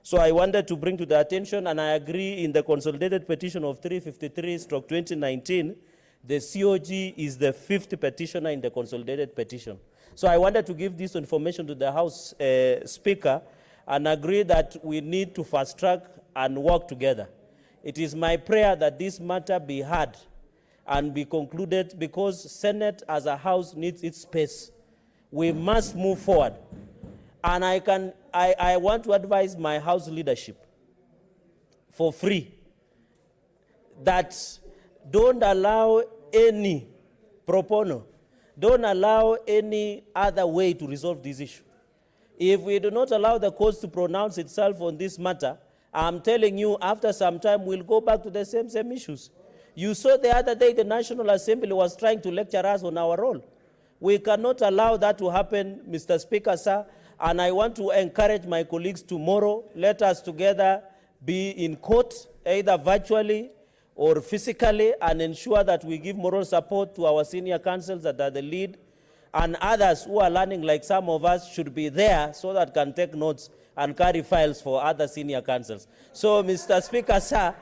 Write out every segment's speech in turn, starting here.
So I wanted to bring to the attention, and I agree in the consolidated petition of 353/2019, the COG is the 5th petitioner in the consolidated petition. So I wanted to give this information to the House Speaker and agree that we need to fast track and work together. It is my prayer that this matter be heard and be concluded, because Senate as a house needs its space. We must move forward. And I want to advise my house leadership for free that don't allow any proponent, don't allow any other way to resolve this issue. If we do not allow the courts to pronounce itself on this matter, I'm telling you, after some time, we'll go back to the same issues. You saw the other day the National Assembly was trying to lecture us on our role. We cannot allow that to happen, Mr. Speaker, sir. And I want to encourage my colleagues tomorrow, let us together be in court, either virtually or physically, and ensure that we give moral support to our senior counsels that are the lead, and others who are learning, like some of us, should be there so that can take notes and carry files for other senior counsels. So, Mr. Speaker, sir,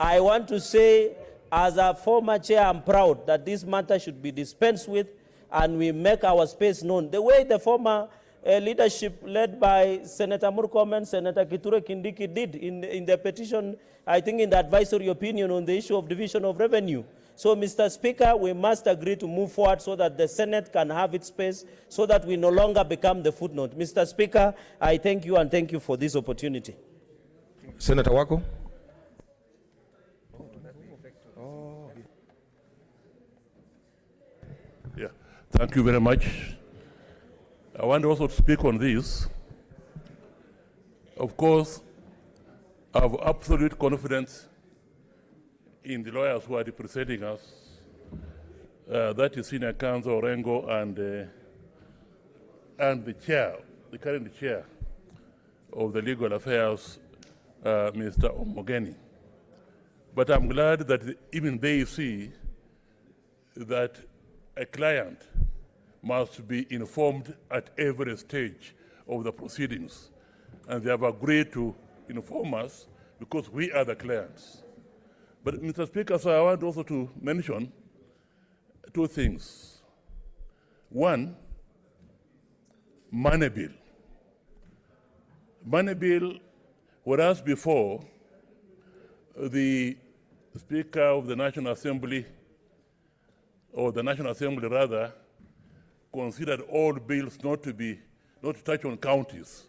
I want to say, as a former chair, I'm proud that this matter should be dispensed with, and we make our space known. The way the former leadership led by Senator Murkomen, Senator Kithure Kindiki did in the petition, I think in the advisory opinion on the issue of division of revenue. So, Mr. Speaker, we must agree to move forward so that the Senate can have its space, so that we no longer become the footnote. Mr. Speaker, I thank you, and thank you for this opportunity. Senator Wako. Yeah, thank you very much. I want also to speak on this. Of course, I have absolute confidence in the lawyers who are representing us. That is Senior Counsel Orengo and the chair, the current chair of the Legal Affairs, Mr. Omogeni. But I'm glad that even they see that a client must be informed at every stage of the proceedings. And they have agreed to inform us because we are the clients. But, Mr. Speaker, so I want also to mention two things. One, money bill. Money bill, whereas before, the Speaker of the National Assembly, or the National Assembly rather, considered all bills not to touch on counties.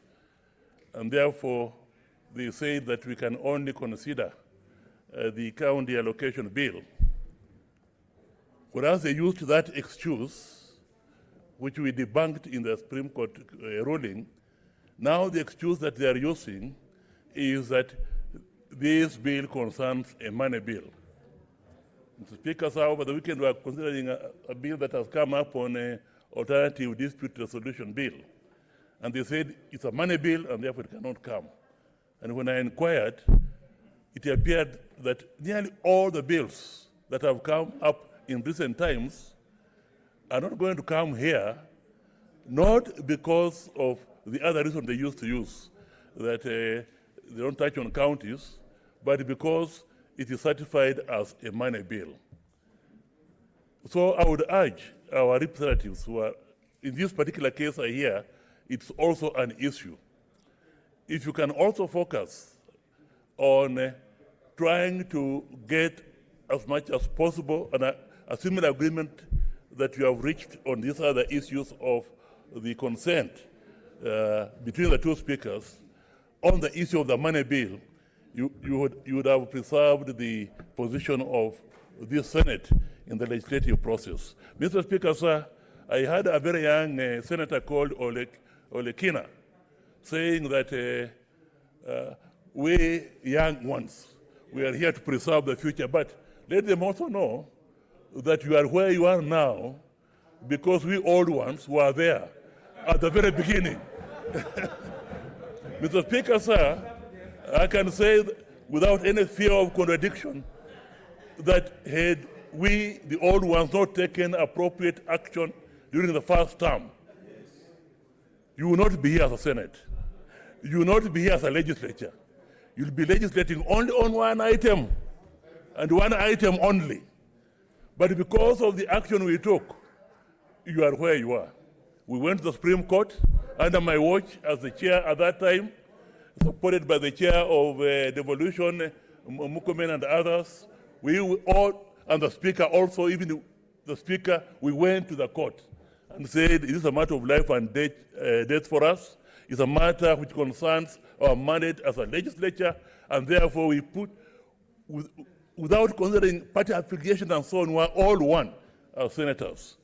And therefore, they say that we can only consider the county allocation bill. Whereas they used that excuse, which we debunked in the Supreme Court ruling, now the excuse that they are using is that this bill concerns a money bill. Mr. Speaker, sir, over the weekend we are considering a bill that has come up on an alternative dispute resolution bill. And they said it's a money bill and therefore it cannot come. And when I inquired, it appeared that nearly all the bills that have come up in recent times are not going to come here, not because of the other reason they used to use, that they don't touch on counties, but because it is certified as a money bill. So I would urge our representatives who are, in this particular case I hear, it's also an issue. If you can also focus on trying to get as much as possible a similar agreement that you have reached on these other issues of the consent between the two speakers, on the issue of the money bill, you would have preserved the position of this Senate in the legislative process. Mr. Speaker, sir, I had a very young senator called Olekina saying that we young ones, we are here to preserve the future, but let them also know that you are where you are now because we old ones were there at the very beginning. Mr. Speaker, sir, I can say without any fear of contradiction that had we, the old ones, not taken appropriate action during the first term, you will not be here as a Senate. you will not be here as a legislature. You'll be legislating only on one item, and one item only. But because of the action we took, you are where you are. We went to the Supreme Court under my watch as the chair at that time, supported by the chair of devolution, Mukomen and others. We all, and the speaker also, even the speaker, we went to the court and said, it is a matter of life and death for us. It's a matter which concerns our mandate as a legislature, and therefore we put, without considering party affiliation and so on, we are all one as senators.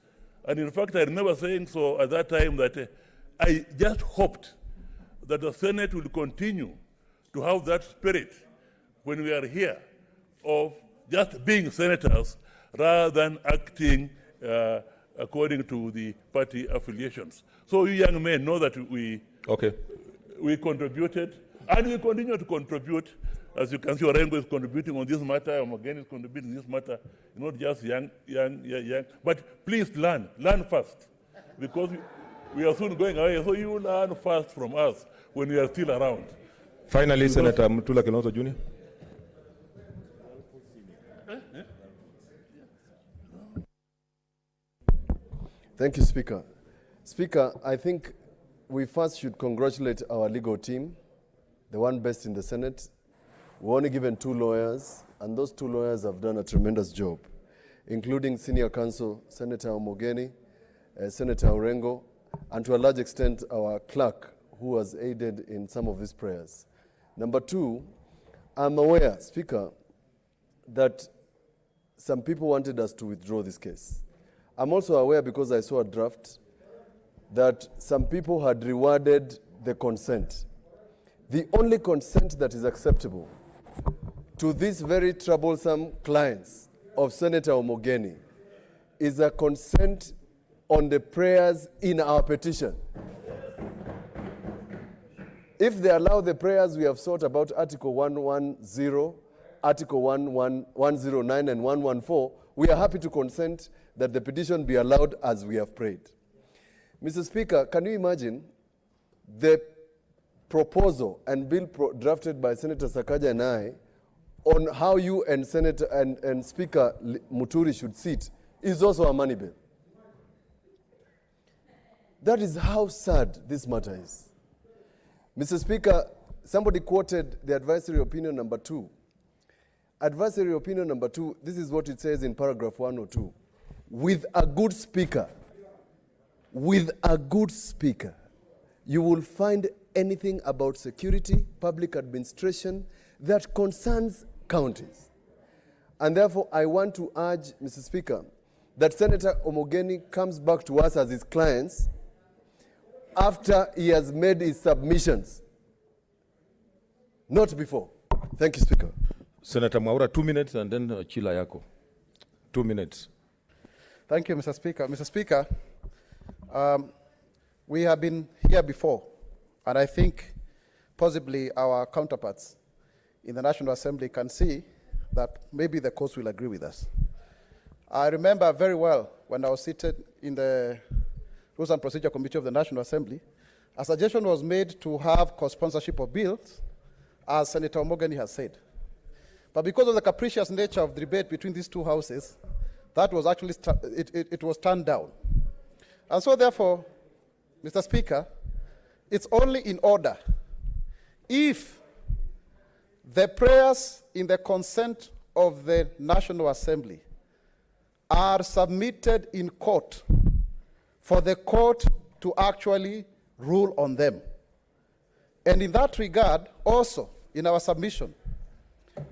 And in fact, I remember saying so at that time that I just hoped that the Senate will continue to have that spirit when we are here of just being senators rather than acting according to the party affiliations. So you young men know that we contributed, and we continue to contribute. As you can see, Orengo is contributing on this matter, Omogen is contributing on this matter, not just young. But please learn first, because we are soon going away, so you learn first from us when we are still around. Finally, Senator Mutula Kilonzo Jr. Thank you, Speaker. Speaker, I think we first should congratulate our legal team, the one best in the Senate. We're only given 2 lawyers, and those 2 lawyers have done a tremendous job, including Senior Counsel Senator Omogeni, Senator Orengo, and to a large extent our clerk, who has aided in some of these prayers. Number 2, I'm aware, Speaker, that some people wanted us to withdraw this case. I'm also aware, because I saw a draft, that some people had rewarded the consent. The only consent that is acceptable to these very troublesome clients of Senator Omogeni is a consent on the prayers in our petition. If they allow the prayers we have sought about Article 110, Article 109 and 114, we are happy to consent that the petition be allowed as we have prayed. Mr. Speaker, can you imagine the proposal and bill drafted by Senator Sakaja and I on how you and Senator and Speaker Muturi should sit is also a money bill. That is how sad this matter is. Mr. Speaker, somebody quoted the advisory opinion number 2. Advisory opinion number 2, this is what it says in paragraph 102. With a good speaker, you will find anything about security, public administration that concerns counties. And therefore, I want to urge, Mr. Speaker, that Senator Omogeni comes back to us as his clients after he has made his submissions, not before. Thank you, Speaker. Senator Mwaura, 2 minutes, and then Chila Yako. 2 minutes. Thank you, Mr. Speaker. Mr. Speaker, we have been here before, and I think possibly our counterparts in the National Assembly can see that maybe the courts will agree with us. I remember very well when I was seated in the Rules and Procedure Committee of the National Assembly, a suggestion was made to have co-sponsorship of bills, as Senator Omogeni has said. But because of the capricious nature of the debate between these 2 houses, that was actually, it was turned down. And so therefore, Mr. Speaker, it's only in order if the prayers in the consent of the National Assembly are submitted in court for the court to actually rule on them. And in that regard, also, in our submission,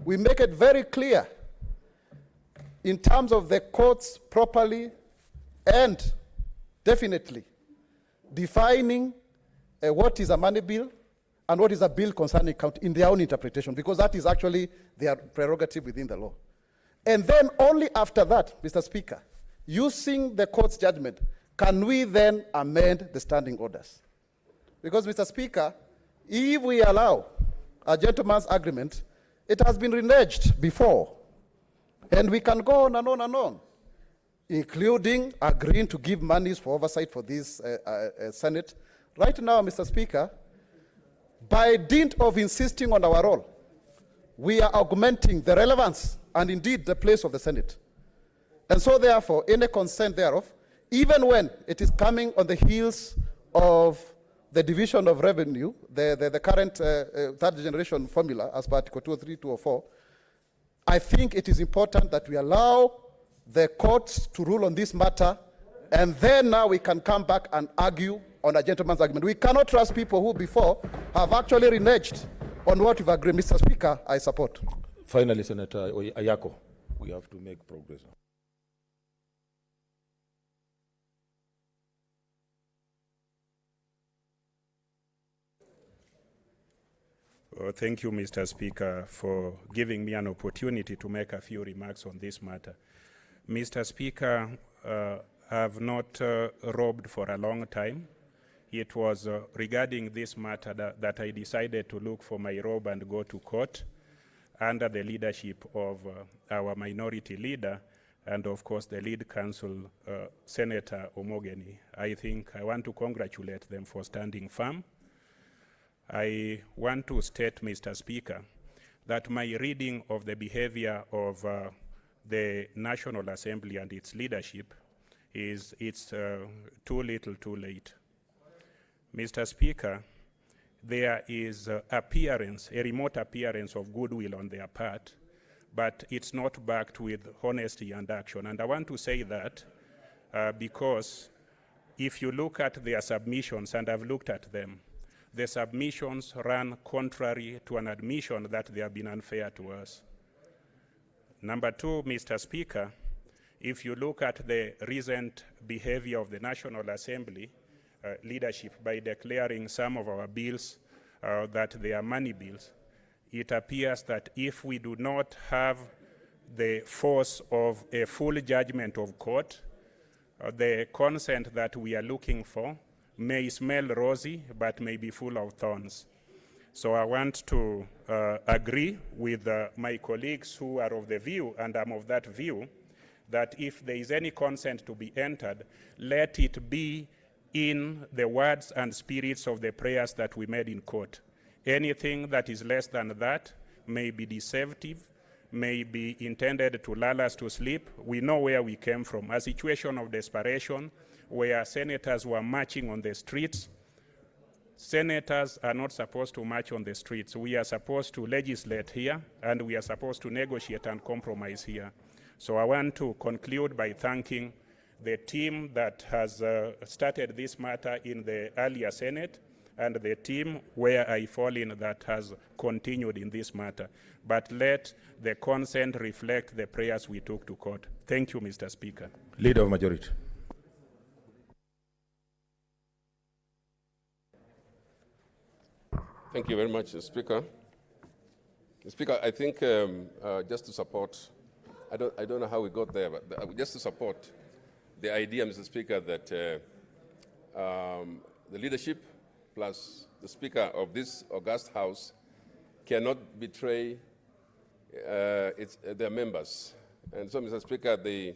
we make it very clear in terms of the courts properly and definitely defining what is a money bill and what is a bill concerning county in their own interpretation, because that is actually their prerogative within the law. And then only after that, Mr. Speaker, using the court's judgment, can we then amend the standing orders? Because, Mr. Speaker, if we allow a gentleman's agreement, it has been reneged before. And we can go on and on and on, including agreeing to give monies for oversight for this Senate. Right now, Mr. Speaker, by dint of insisting on our role, we are augmenting the relevance and indeed the place of the Senate. And so therefore, any consent thereof, even when it is coming on the heels of the division of revenue, the current third generation formula as per Article 203, 204, I think it is important that we allow the courts to rule on this matter, and then now we can come back and argue on a gentleman's argument. We cannot trust people who before have actually reneged on what we've agreed. Mr. Speaker, I support. Finally, Senator Ayako, we have to make progress. Thank you, Mr. Speaker, for giving me an opportunity to make a few remarks on this matter. Mr. Speaker, I have not robbed for a long time. It was regarding this matter that I decided to look for my robe and go to court under the leadership of our minority leader and, of course, the lead counsel, Senator Omogeni. I think I want to congratulate them for standing firm. I want to state, Mr. Speaker, that my reading of the behavior of the National Assembly and its leadership is it's too little, too late. Mr. Speaker, there is a remote appearance of goodwill on their part, but it's not backed with honesty and action. And I want to say that because if you look at their submissions, and I've looked at them, the submissions run contrary to an admission that they have been unfair to us. Number two, Mr. Speaker, if you look at the recent behavior of the National Assembly leadership by declaring some of our bills that they are money bills, it appears that if we do not have the force of a full judgment of court, the consent that we are looking for may smell rosy, but may be full of thorns. So I want to agree with my colleagues who are of the view, and I'm of that view, that if there is any consent to be entered, let it be in the words and spirits of the prayers that we made in court. Anything that is less than that may be deceptive, may be intended to lull us to sleep. We know where we came from, a situation of desperation where senators were marching on the streets. Senators are not supposed to march on the streets. We are supposed to legislate here, and we are supposed to negotiate and compromise here. So I want to conclude by thanking the team that has started this matter in the earlier Senate, and the team where I fall in that has continued in this matter. But let the consent reflect the prayers we took to court. Thank you, Mr. Speaker. Leader of Majority. Thank you very much, Speaker. Speaker, I think just to support, I don't know how we got there, but just to support the idea, Mr. Speaker, that the leadership plus the Speaker of this august House cannot betray their members. And so, Mr. Speaker, the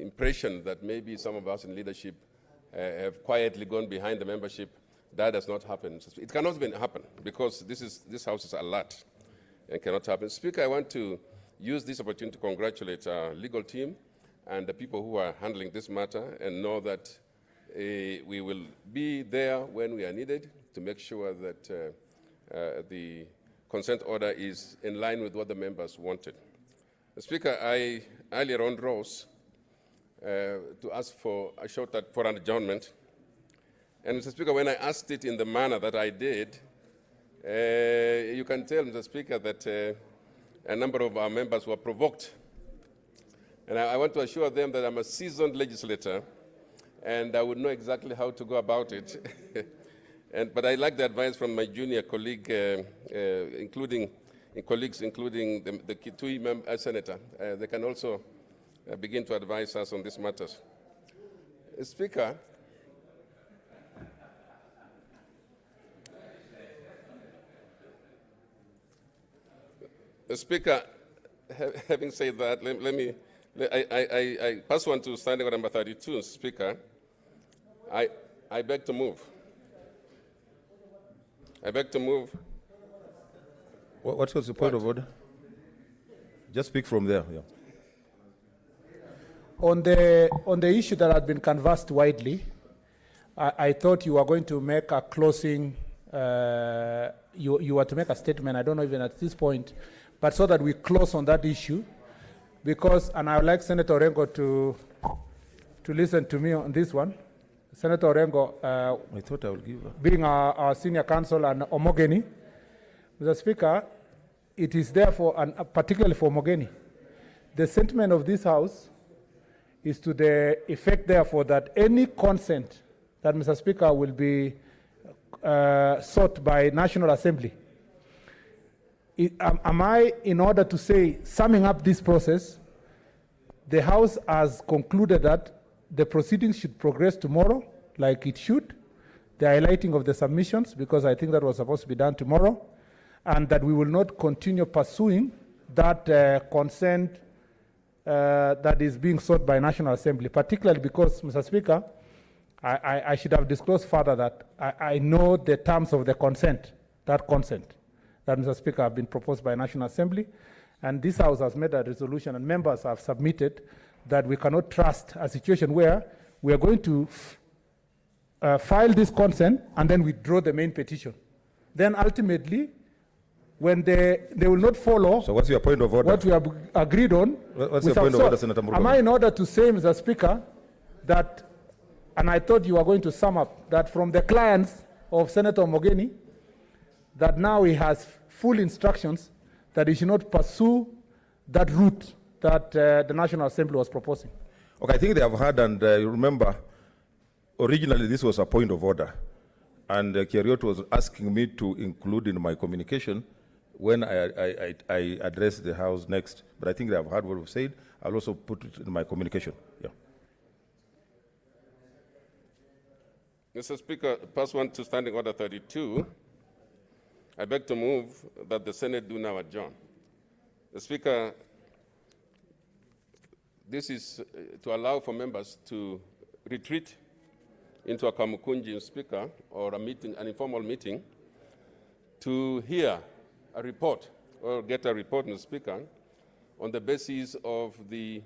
impression that maybe some of us in leadership have quietly gone behind the membership, that does not happen. It cannot even happen because this House is alert and cannot happen. Speaker, I want to use this opportunity to congratulate our legal team and the people who are handling this matter, and know that we will be there when we are needed to make sure that the consent order is in line with what the members wanted. Speaker, I earlier on rose to ask for for an adjournment. And Mr. Speaker, when I asked it in the manner that I did, you can tell, Mr. Speaker, that a number of our members were provoked. And I want to assure them that I'm a seasoned legislator, and I would know exactly how to go about it. But I like the advice from my junior colleague, including the two senator. They can also begin to advise us on these matters. Speaker, Speaker, having said that, I pass on to standing order number 32, Speaker. I beg to move. I beg to move. What was the point of order? Just speak from there. Yeah. On the issue that had been canvassed widely, I thought you were going to make a closing, you were to make a statement, I don't know even at this point, but so that we close on that issue, because, and I would like Senator Orengo to listen to me on this one. Senator Orengo, I thought I would give her. being our senior counsel and Omogeni, Mr. Speaker, it is therefore, and particularly for Omogeni, the sentiment of this House is to the effect, therefore, that any consent that, Mr. Speaker, will be sought by National Assembly, am I, in order to say, summing up this process, the House has concluded that the proceedings should progress tomorrow, like it should, the highlighting of the submissions, because I think that was supposed to be done tomorrow, and that we will not continue pursuing that consent that is being sought by National Assembly, particularly because, Mr. Speaker, I should have disclosed further that I know the terms of the consent, that Mr. Speaker, have been proposed by National Assembly, and this House has made a resolution and members have submitted that we cannot trust a situation where we are going to file this consent and then withdraw the main petition. Then ultimately, when they will not follow. So what's your point of order? What we have agreed on. What's your point of order, Senator Murkomen? Am I in order to say, Mr. Speaker, that, and I thought you were going to sum up, that from the clients of Senator Omogeni, that now he has full instructions that he should not pursue that route that the National Assembly was proposing. Okay, I think they have heard, and you remember, originally this was a point of order, and Keriot was asking me to include in my communication when I address the House next, but I think they have heard what we've said. I'll also put it in my communication. Yeah. Mr. Speaker, pursuant to Standing Order 32, I beg to move that the Senate do now adjourn. The Speaker, this is to allow for members to retreat into a Kamukunji Speaker or a meeting, an informal meeting, to hear a report or get a report, Mr. Speaker, on the basis of the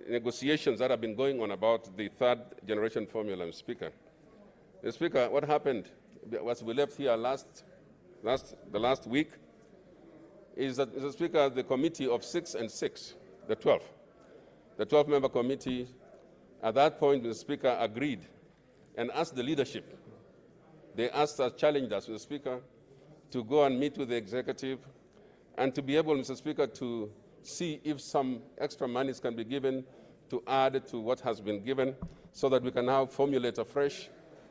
negotiations that have been going on about the third generation formula, Mr. Speaker. Mr. Speaker, what happened was we left here the last week is that, Mr. Speaker, the committee of 6 and 6, the 12-member committee, at that point, Mr. Speaker, agreed and asked the leadership. They asked us, challenged us, Mr. Speaker, to go and meet with the executive and to be able, Mr. Speaker, to see if some extra monies can be given to add to what has been given so that we can now formulate afresh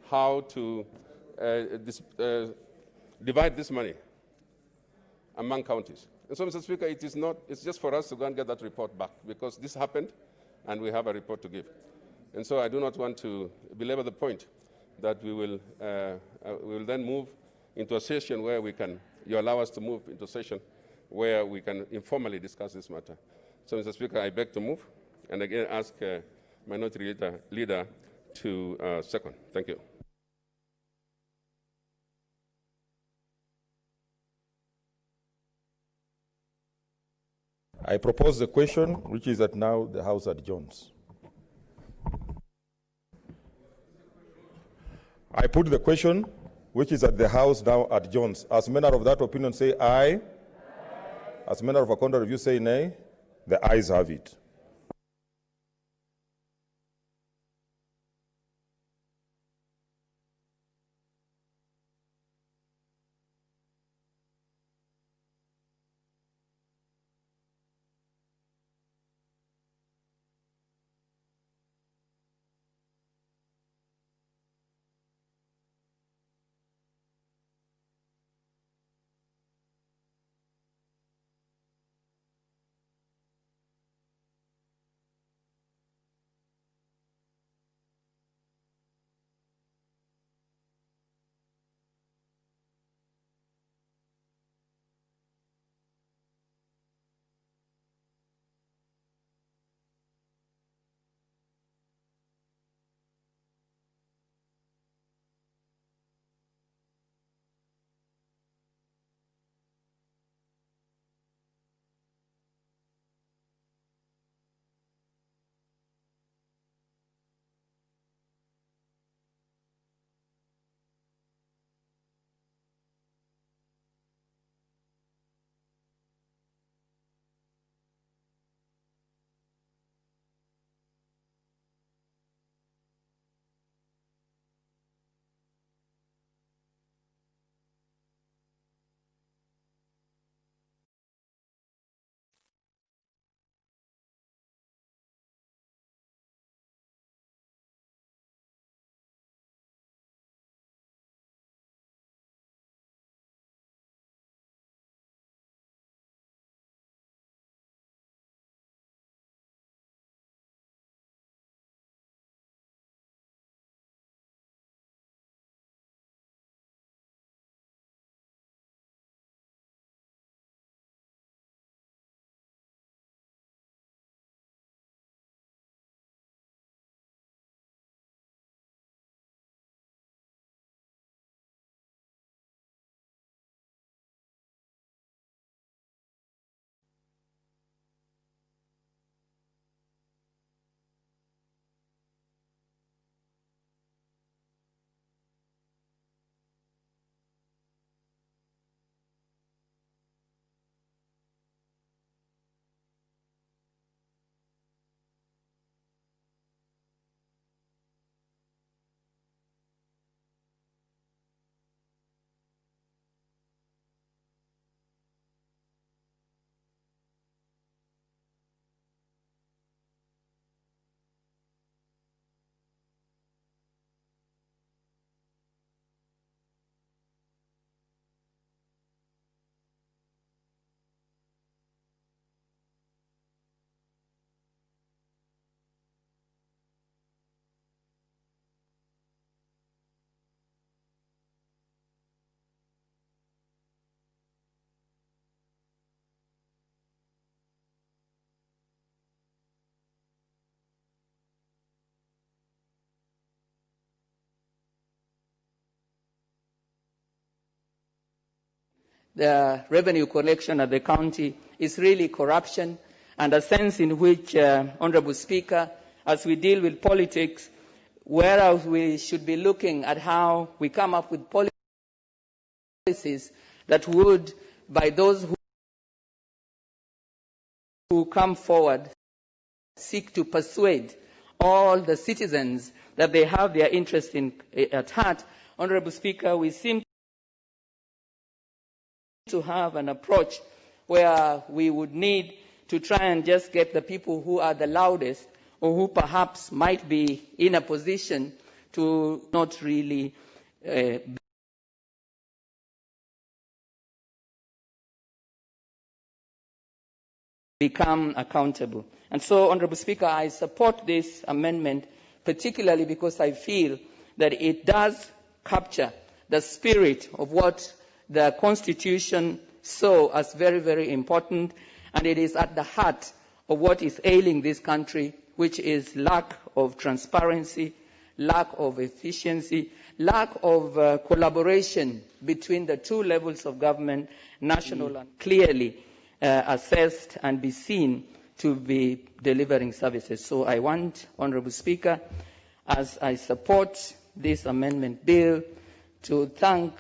how to divide this money among counties. And so, Mr. Speaker, it's just for us to go and get that report back because this happened and we have a report to give. And so I do not want to belabor the point that we will then move into a session where you allow us to move into a session where we can informally discuss this matter. So, Mr. Speaker, I beg to move and again ask Minority Leader to second. Thank you. I propose the question, which is that now the House adjourns. I put the question, which is that the House now adjourns. As many of that opinion say aye. As many of a contrary view say nay. The ayes have it. the revenue collection at the county is really corruption, and a sense in which, Honorable Speaker, as we deal with politics, whereas we should be looking at how we come up with policies that would, by those who come forward, seek to persuade all the citizens that they have their interest at heart. Honorable Speaker, we seem to have an approach where we would need to try and just get the people who are the loudest or who perhaps might be in a position to not really become accountable. And so, Honorable Speaker, I support this amendment, particularly because I feel that it does capture the spirit of what the Constitution saw as very, very important, and it is at the heart of what is ailing this country, which is lack of transparency, lack of efficiency, lack of collaboration between the two levels of government, national and clearly assessed and be seen to be delivering services. So I want, Honourable Speaker, as I support this amendment bill, to thank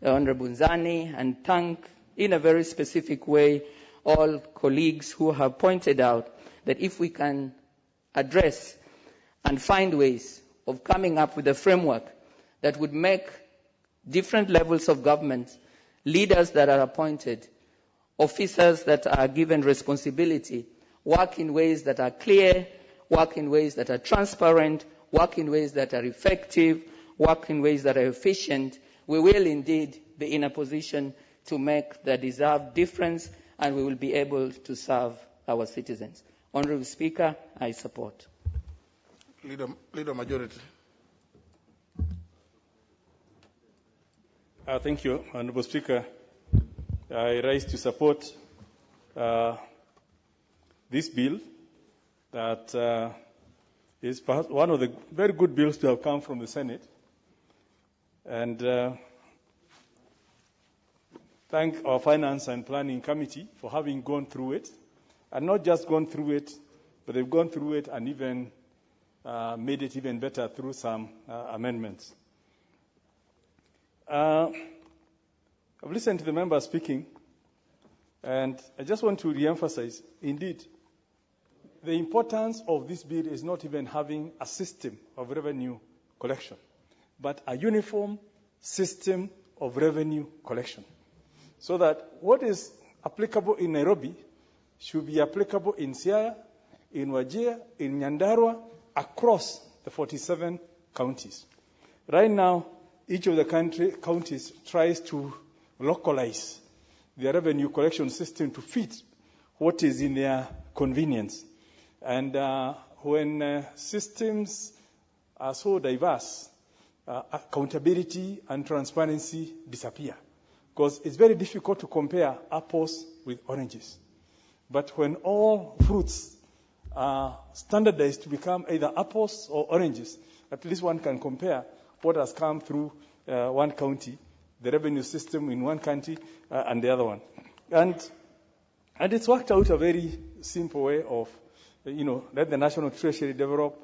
Honourable Nzani and thank in a very specific way all colleagues who have pointed out that if we can address and find ways of coming up with a framework that would make different levels of government, leaders that are appointed, officers that are given responsibility, work in ways that are clear, work in ways that are transparent, work in ways that are effective, work in ways that are efficient, we will indeed be in a position to make the deserved difference, and we will be able to serve our citizens. Honourable Speaker, I support. Leader Majority. Thank you, Honourable Speaker. I rise to support this bill that is perhaps one of the very good bills to have come from the Senate. And thank our Finance and Planning Committee for having gone through it, and not just gone through it, but they've gone through it and even made it even better through some amendments. I've listened to the members speaking, and I just want to re-emphasize, indeed, the importance of this bill is not even having a system of revenue collection, but a uniform system of revenue collection, so that what is applicable in Nairobi should be applicable in Siaya, in Wajir, in Nyandarua, across the 47 counties. Right now, each of the counties tries to localize their revenue collection system to fit what is in their convenience. And when systems are so diverse, accountability and transparency disappear, because it's very difficult to compare apples with oranges. But when all fruits are standardized to become either apples or oranges, at least one can compare what has come through one county, the revenue system in one county, and the other one. And it's worked out a very simple way of, let the National Treasury develop